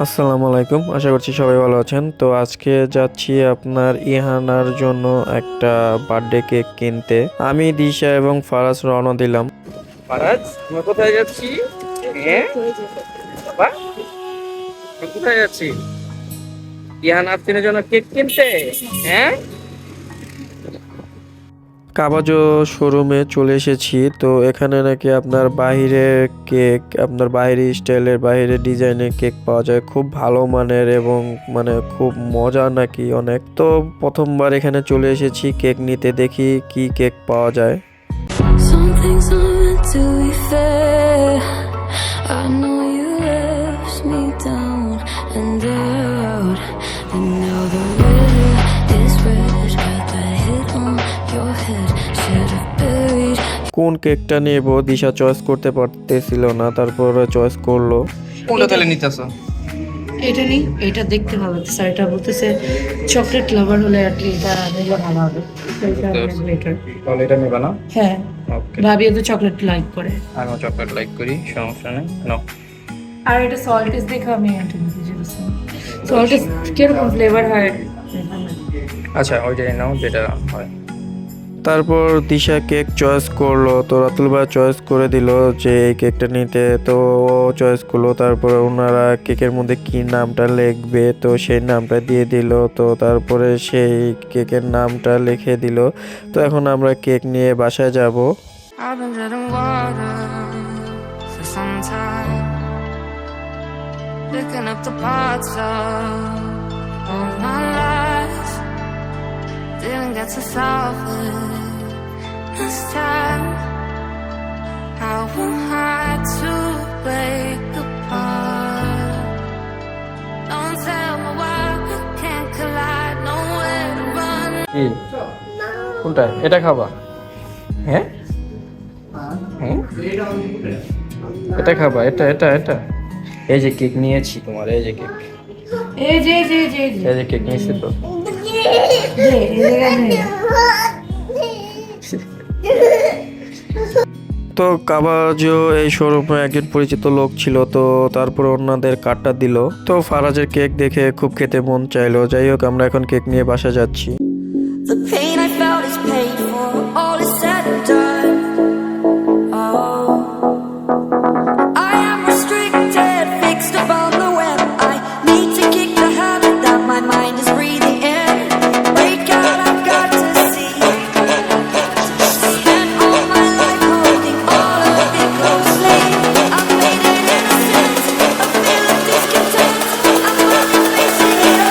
আসসালামু আলাইকুম, আশা করছি সবাই ভালো আছেন। তো আজকে যাচ্ছি আপনার ইহানার জন্য একটা বার্থডে কেক কিনতে। আমি দিশা এবং ফারাজ রওনা দিলাম। ফারাজ, আমরা কোথায় যাচ্ছি? হ্যাঁ বাবা, আমরা কোথায় যাচ্ছি? ইহানা আফতিনের জন্য কেক কিনতে। হ্যাঁ, কাবাজো শোরুমে চলে এসেছি। তো এখানে নাকি আপনার বাহিরের কেক, আপনার বাইরে স্টাইলের বাইরে ডিজাইনের কেক পাওয়া যায়, খুব ভালো মানের এবং মানে খুব মজা নাকি অনেক। তো প্রথমবার এখানে চলে এসেছি কেক নিতে, দেখি কি কেক পাওয়া যায়। Some things aren't meant to be fair. I know you left me down and out, and now the weather is red. Got that hit on your head. Should have buried. কোন কেকটা নেব দিশা choice করতে পারতেছিল না, তারপর choice করলো। কোনটা তাহলে নিতেছো? এটা নেই, এটা দেখতে ভালো লাগছে। এটা বলতেছে চকলেট লাভার হলে এটা নিলে ভালো হবে। এটা বেটার। তাহলে এটা নেবা না? হ্যাঁ, ওকে, ভাবি তো চকলেট লাইক করে। আমিও চকলেট লাইক করি, সমস্যা নেই। নো, আর এটা সল্টিস দেখে আমি এটা নিতে চাইছি। সল্টিস কিরকম ফ্লেভার হয়? আচ্ছা ওইটাই নাও যেটা হয়। তারপর দিশা কেক চয়েস করলো, তো রাতুল ভাই চয়েস করে দিল যে এই কেকটা নিতে। তো ও চয়েস করলো, তারপরে ওনারা কেকের মধ্যে কি নামটা লিখবে তো সেই নামটা দিয়ে দিল। তো তারপরে সেই কেকের নামটা লিখে দিল। তো এখন আমরা কেক নিয়ে বাসায় যাব। I've been treading water for some time, picking up the parts of all my life. Didn't get to solve it this time. How am I to break apart? Don't tell me why we can't collide. Nowhere to run. কি কোনটা? এটা খাবা? হ্যাঁ হ্যাঁ, এটা খাবা? এটা এটা এটা এই যে কেক নিয়েছি তোমার, এই যে কেক, এই যে যে যে এই যে কেক নিয়েছি তো। তো কাবাজো এই শোরুমে একজন পরিচিত লোক ছিল, তো তারপরে ওনাদের কার্ডটা দিল। তো ফারাজের কেক দেখে খুব খেতে মন চাইলো। যাই হোক, আমরা এখন কেক নিয়ে বাসা যাচ্ছি। The pain I felt is paid for, all is said and done. Oh, I am restricted, fixed upon the web. I need to kick the habit that my mind is breathing in. Break out, I've got to see. Spent all my life holding all of it closely. I've made it innocent, a feel of discontent. I'm finally facing it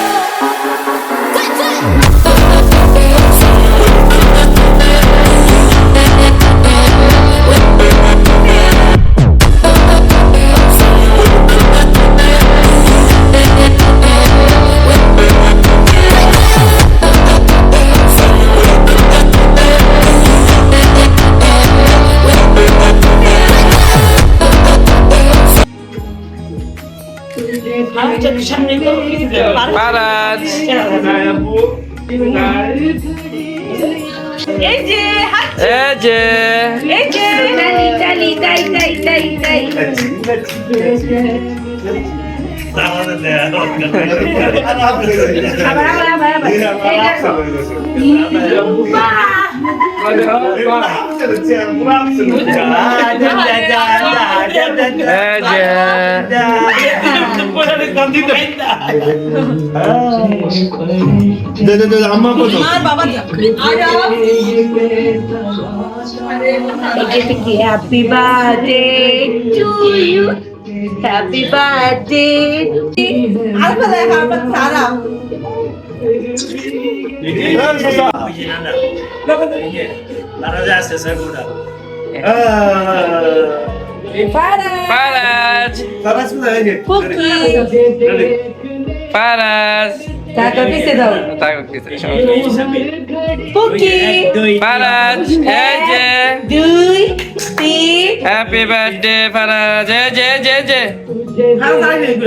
Faraz, এই যে এই যে এই যে টালি টালি টাই টাই টাই টাই। আবার এই দেখো। Happy birthday to you. Happy birthday. Faraz, Faraz টাকা পিছে দাও। তাকে কিছু সমস্যা নেই। পুকি ফারাজ, এই যে দুই তিন। হ্যাপি বার্থডে ফারাজ, এই যে যে যে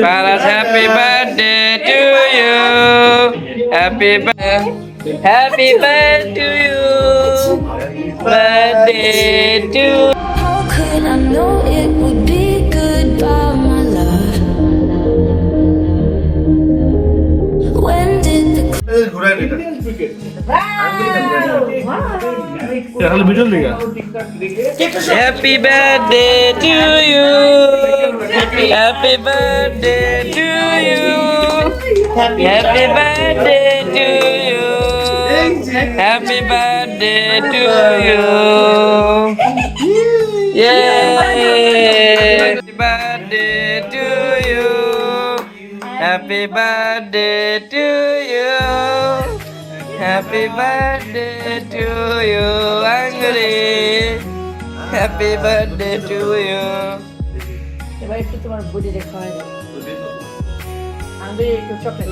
Faraz, happy birthday to you, happy happy birthday to you, birthday to. How could I know it would be goodbye, my love? Happy birthday to you. Happy birthday to you. Happy birthday to you. Happy birthday to you. Yay! Happy birthday to you. Happy birthday to you. Happy birthday to you, Angry. Happy birthday to you. এবার একটু তোমার body দেখা হয় আমি একটু chocolate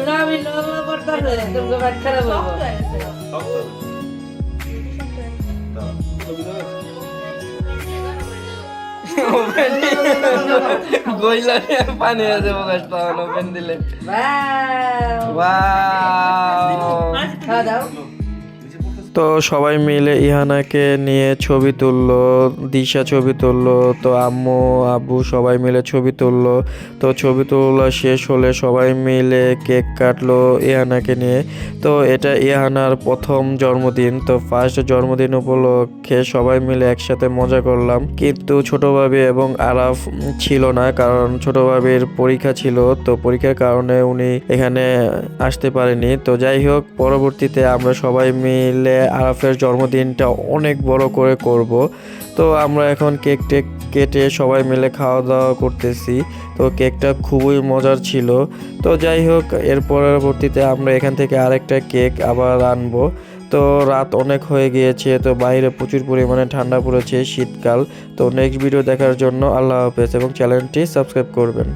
না আমি normal করতে হবে তুমি বাট খারাপ হবে বইলা পানি আছে বকাশ পাওয়ান ওপেন দিলে খাওয়া দাও তো সবাই মিলে ইহানাকে নিয়ে ছবি তুললো, দিশা ছবি তুললো, তো আম্মু আব্বু সবাই মিলে ছবি তুললো। তো ছবি তোলা শেষ হলে সবাই মিলে কেক কাটলো ইহানাকে নিয়ে। তো এটা ইহানার প্রথম জন্মদিন, তো ফার্স্ট জন্মদিন উপলক্ষে সবাই মিলে একসাথে মজা করলাম। কিন্তু ছোট ভাবি এবং আরাফ ছিল না, কারণ ছোট ভাবির পরীক্ষা ছিল, তো পরীক্ষার কারণে উনি এখানে আসতে পারেনি। তো যাই হোক, পরবর্তীতে আমরা সবাই মিলে আরাফের জন্মদিনটা অনেক বড় করে করব। তো আমরা এখন কেক টেক কেটে সবাই মিলে খাওয়া দাওয়া করতেছি। তো কেকটা খুবই মজার ছিল। তো যাই হোক, এর পরবর্তীতে আমরা এখান থেকে আরেকটা কেক আবার আনবো। তো রাত অনেক হয়ে গিয়েছে, তো বাইরে প্রচুর পরিমাণে ঠান্ডা পড়েছে, শীতকাল। তো নেক্সট ভিডিও দেখার জন্য আল্লাহ হাফেজ এবং চ্যানেলটি সাবস্ক্রাইব করবেন।